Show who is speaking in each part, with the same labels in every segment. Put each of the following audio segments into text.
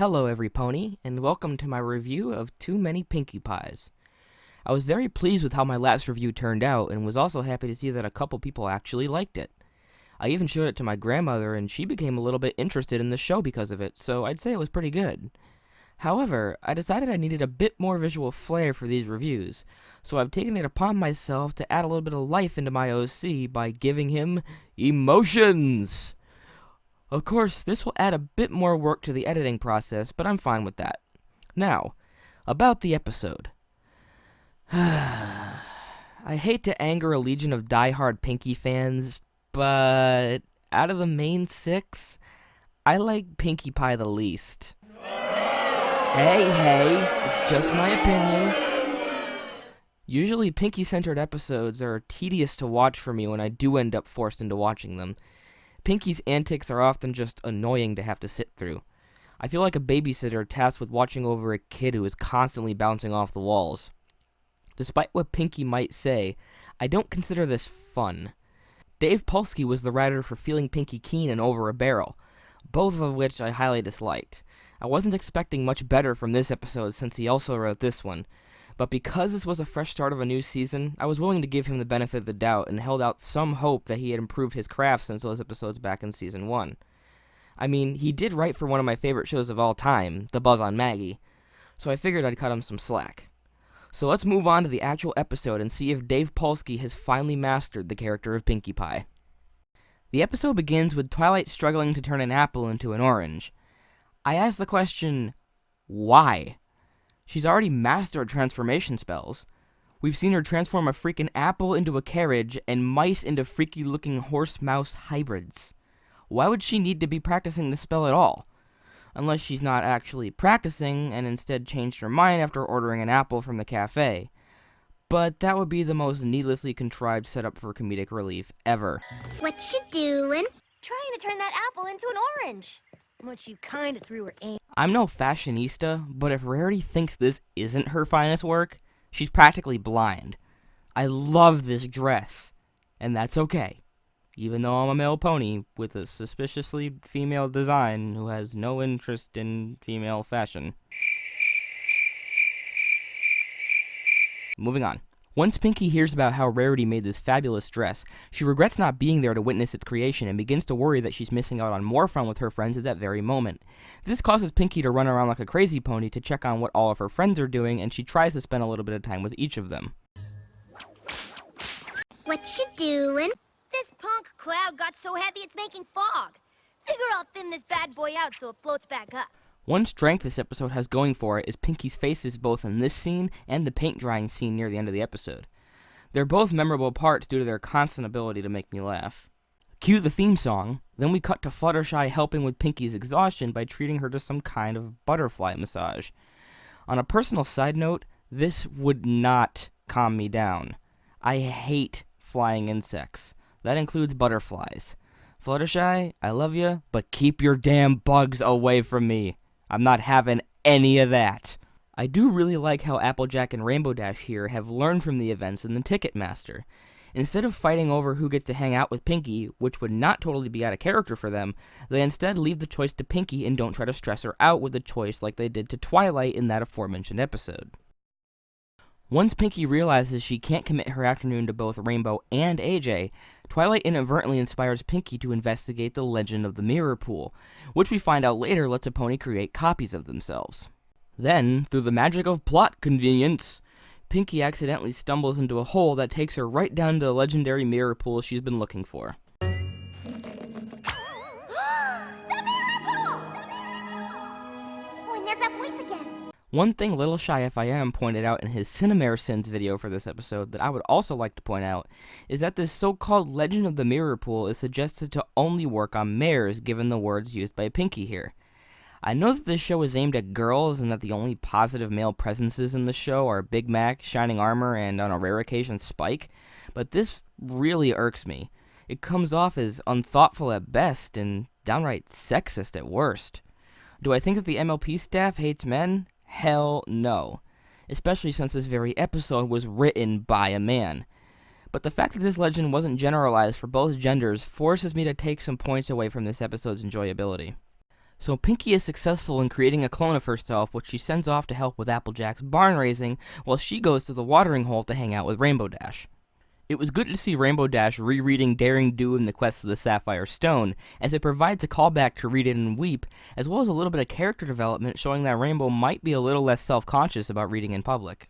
Speaker 1: Hello every pony, and welcome to my review of Too Many Pinkie Pies. I was very pleased with how my last review turned out, and was also happy to see that a couple people actually liked it. I even showed it to my grandmother, and she became a little bit interested in the show because of it, so I'd say it was pretty good. However, I decided I needed a bit more visual flair for these reviews, so I've taken it upon myself to add a little bit of life into my OC by giving him emotions! Of course, this will add a bit more work to the editing process, but I'm fine with that. Now, about the episode. I hate to anger a legion of die-hard Pinkie fans, but out of the main six, I like Pinkie Pie the least. Hey, it's just my opinion. Usually Pinkie-centered episodes are tedious to watch for me when I do end up forced into watching them. Pinkie's antics are often just annoying to have to sit through. I feel like a babysitter tasked with watching over a kid who is constantly bouncing off the walls. Despite what Pinkie might say, I don't consider this fun. Dave Polsky was the writer for Feeling Pinkie Keen and Over a Barrel, both of which I highly disliked. I wasn't expecting much better from this episode since he also wrote this one, but because this was a fresh start of a new season, I was willing to give him the benefit of the doubt and held out some hope that he had improved his craft since those episodes back in Season 1. I mean, he did write for one of my favorite shows of all time, The Buzz on Maggie, so I figured I'd cut him some slack. So let's move on to the actual episode and see if Dave Polsky has finally mastered the character of Pinkie Pie. The episode begins with Twilight struggling to turn an apple into an orange. I ask the question, why? She's already mastered transformation spells. We've seen her transform a freaking apple into a carriage and mice into freaky-looking horse-mouse hybrids. Why would she need to be practicing this spell at all? Unless she's not actually practicing and instead changed her mind after ordering an apple from the cafe. But that would be the most needlessly contrived setup for comedic relief ever.
Speaker 2: What you doing?
Speaker 3: Trying to turn that apple into an orange. Which you kinda threw her in.
Speaker 1: I'm no fashionista, but if Rarity thinks this isn't her finest work, she's practically blind. I love this dress, and that's okay. Even though I'm a male pony with a suspiciously female design who has no interest in female fashion. Moving on. Once Pinkie hears about how Rarity made this fabulous dress, she regrets not being there to witness its creation and begins to worry that she's missing out on more fun with her friends at that very moment. This causes Pinkie to run around like a crazy pony to check on what all of her friends are doing, and she tries to spend a little bit of time with each of them.
Speaker 2: What you doing?
Speaker 3: This punk cloud got so heavy it's making fog. Figure I'll thin this bad boy out so it floats back up.
Speaker 1: One strength this episode has going for it is Pinkie's faces both in this scene and the paint drying scene near the end of the episode. They're both memorable parts due to their constant ability to make me laugh. Cue the theme song, then we cut to Fluttershy helping with Pinkie's exhaustion by treating her to some kind of butterfly massage. On a personal side note, this would not calm me down. I hate flying insects. That includes butterflies. Fluttershy, I love you, but keep your damn bugs away from me. I'm not having any of that. I do really like how Applejack and Rainbow Dash here have learned from the events in the Ticketmaster. Instead of fighting over who gets to hang out with Pinkie, which would not totally be out of character for them, they instead leave the choice to Pinkie and don't try to stress her out with the choice like they did to Twilight in that aforementioned episode. Once Pinkie realizes she can't commit her afternoon to both Rainbow and AJ, Twilight inadvertently inspires Pinkie to investigate the legend of the mirror pool, which we find out later lets a pony create copies of themselves. Then, through the magic of plot convenience, Pinkie accidentally stumbles into a hole that takes her right down to the legendary mirror pool she's been looking for.
Speaker 3: Oh, and there's that voice again.
Speaker 1: One thing Little Shy If I Am pointed out in his Cinemare Sins video for this episode that I would also like to point out is that this so-called Legend of the Mirror Pool is suggested to only work on mares given the words used by Pinkie here. I know that this show is aimed at girls and that the only positive male presences in the show are Big Mac, Shining Armor, and on a rare occasion Spike, but this really irks me. It comes off as unthoughtful at best and downright sexist at worst. Do I think that the MLP staff hates men? Hell no. Especially since this very episode was written by a man. But the fact that this legend wasn't generalized for both genders forces me to take some points away from this episode's enjoyability. So Pinkie is successful in creating a clone of herself, which she sends off to help with Applejack's barn raising, while she goes to the watering hole to hang out with Rainbow Dash. It was good to see Rainbow Dash rereading Daring Do and the Quest of the Sapphire Stone, as it provides a callback to Read It and Weep, as well as a little bit of character development showing that Rainbow might be a little less self-conscious about reading in public.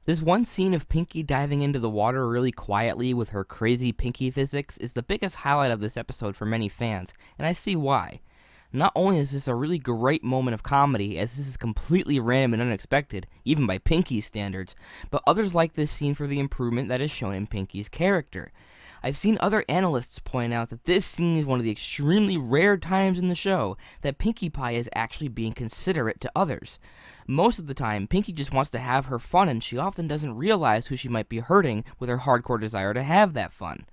Speaker 1: This one scene of Pinkie diving into the water really quietly with her crazy Pinkie physics is the biggest highlight of this episode for many fans, and I see why. Not only is this a really great moment of comedy, as this is completely random and unexpected, even by Pinkie's standards, but others like this scene for the improvement that is shown in Pinkie's character. I've seen other analysts point out that this scene is one of the extremely rare times in the show that Pinkie Pie is actually being considerate to others. Most of the time, Pinkie just wants to have her fun, and she often doesn't realize who she might be hurting with her hardcore desire to have that fun.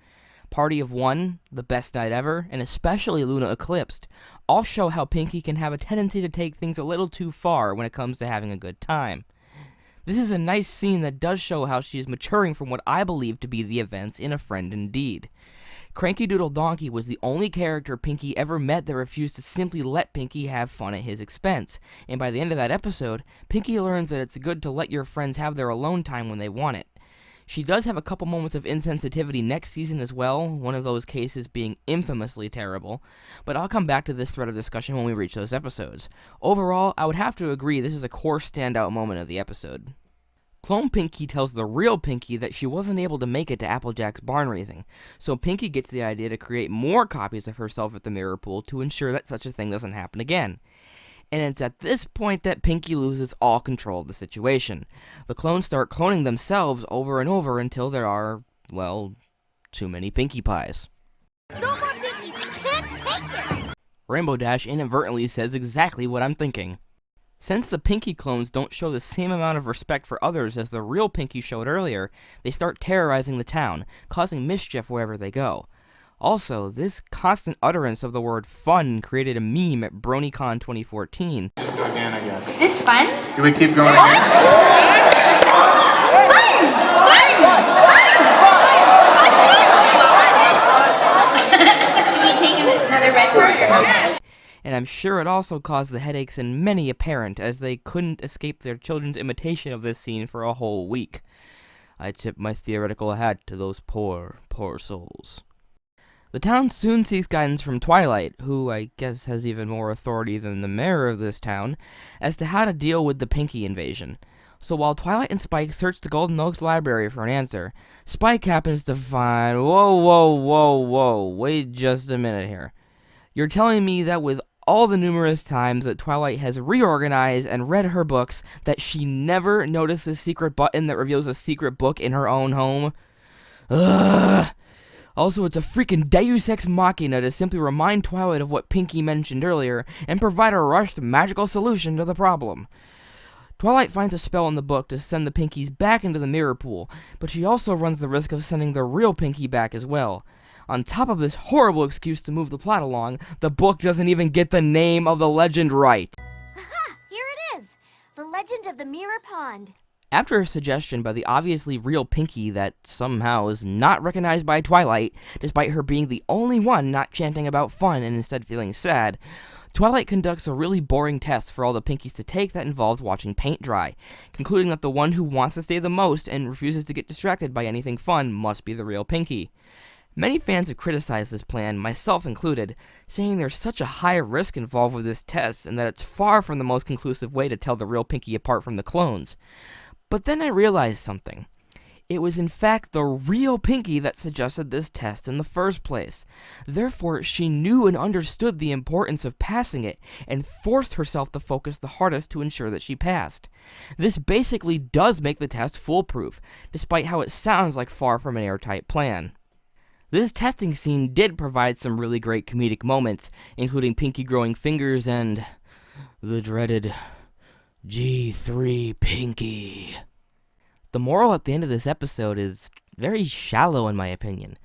Speaker 1: Party of One, The Best Night Ever, and especially Luna Eclipsed, all show how Pinkie can have a tendency to take things a little too far when it comes to having a good time. This is a nice scene that does show how she is maturing from what I believe to be the events in A Friend Indeed. Cranky Doodle Donkey was the only character Pinkie ever met that refused to simply let Pinkie have fun at his expense, and by the end of that episode, Pinkie learns that it's good to let your friends have their alone time when they want it. She does have a couple moments of insensitivity next season as well, one of those cases being infamously terrible, but I'll come back to this thread of discussion when we reach those episodes. Overall, I would have to agree this is a core standout moment of the episode. Clone Pinkie tells the real Pinkie that she wasn't able to make it to Applejack's barn raising, so Pinkie gets the idea to create more copies of herself at the mirror pool to ensure that such a thing doesn't happen again. And it's at this point that Pinkie loses all control of the situation. The clones start cloning themselves over and over until there are, well, too many Pinkie Pies.
Speaker 3: No more Pinkies! I can't take it!
Speaker 1: Rainbow Dash inadvertently says exactly what I'm thinking. Since the Pinkie clones don't show the same amount of respect for others as the real Pinkie showed earlier, they start terrorizing the town, causing mischief wherever they go. Also, this constant utterance of the word fun created a meme at BronyCon 2014.
Speaker 4: Just go again, I guess.
Speaker 5: Is this fun?
Speaker 4: Do we keep going again?
Speaker 5: Should we take another red card?
Speaker 1: And I'm sure it also caused the headaches in many a parent, as they couldn't escape their children's imitation of this scene for a whole week. I tip my theoretical hat to those poor, poor souls. The town soon seeks guidance from Twilight, who I guess has even more authority than the mayor of this town, as to how to deal with the Pinkie invasion. So while Twilight and Spike search the Golden Oaks library for an answer, Spike happens to find... Whoa, wait just a minute here. You're telling me that with all the numerous times that Twilight has reorganized and read her books, that she never noticed the secret button that reveals a secret book in her own home? Ugh! Also, it's a freaking Deus Ex Machina to simply remind Twilight of what Pinkie mentioned earlier, and provide a rushed magical solution to the problem. Twilight finds a spell in the book to send the Pinkies back into the mirror pool, but she also runs the risk of sending the real Pinkie back as well. On top of this horrible excuse to move the plot along, the book doesn't even get the name of the legend right.
Speaker 3: Aha! Here it is! The Legend of the Mirror Pond.
Speaker 1: After a suggestion by the obviously real Pinkie that somehow is not recognized by Twilight, despite her being the only one not chanting about fun and instead feeling sad, Twilight conducts a really boring test for all the Pinkies to take that involves watching paint dry, concluding that the one who wants to stay the most and refuses to get distracted by anything fun must be the real Pinkie. Many fans have criticized this plan, myself included, saying there's such a high risk involved with this test and that it's far from the most conclusive way to tell the real Pinkie apart from the clones. But then I realized something. It was in fact the real Pinkie that suggested this test in the first place. Therefore, she knew and understood the importance of passing it, and forced herself to focus the hardest to ensure that she passed. This basically does make the test foolproof, despite how it sounds like far from an airtight plan. This testing scene did provide some really great comedic moments, including Pinkie growing fingers and the dreaded G3 Pinkie. The moral at the end of this episode is very shallow in my opinion.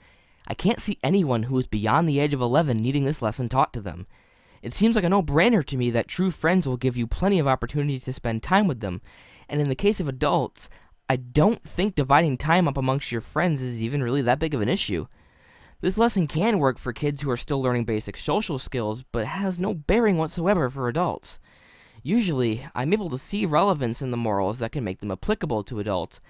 Speaker 1: I can't see anyone who is beyond the age of 11 needing this lesson taught to them. It seems like a no-brainer to me that true friends will give you plenty of opportunities to spend time with them, and in the case of adults, I don't think dividing time up amongst your friends is even really that big of an issue. This lesson can work for kids who are still learning basic social skills, but has no bearing whatsoever for adults. Usually, I'm able to see relevance in the morals that can make them applicable to adults,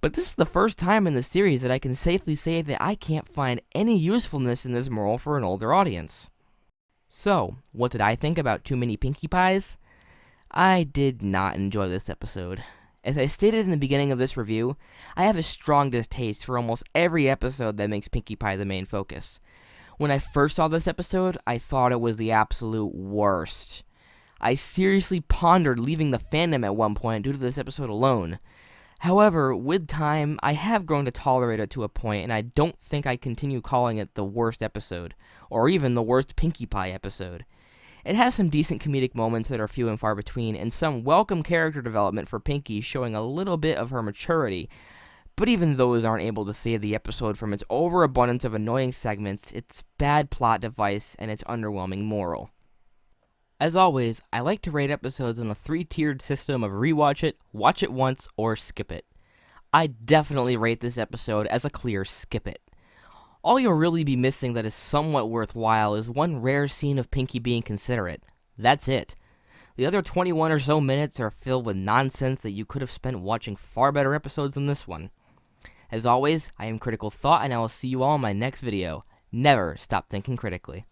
Speaker 1: but this is the first time in the series that I can safely say that I can't find any usefulness in this moral for an older audience. So, what did I think about Too Many Pinkie Pies? I did not enjoy this episode. As I stated in the beginning of this review, I have a strong distaste for almost every episode that makes Pinkie Pie the main focus. When I first saw this episode, I thought it was the absolute worst. I seriously pondered leaving the fandom at one point due to this episode alone. However, with time, I have grown to tolerate it to a point, and I don't think I'd continue calling it the worst episode, or even the worst Pinkie Pie episode. It has some decent comedic moments that are few and far between, and some welcome character development for Pinkie showing a little bit of her maturity, but even those aren't able to save the episode from its overabundance of annoying segments, its bad plot device, and its underwhelming moral. As always, I like to rate episodes on a 3-tiered system of rewatch it, watch it once, or skip it. I definitely rate this episode as a clear skip it. All you'll really be missing that is somewhat worthwhile is one rare scene of Pinkie being considerate. That's it. The other 21 or so minutes are filled with nonsense that you could have spent watching far better episodes than this one. As always, I am Critical Thought, and I will see you all in my next video. Never stop thinking critically.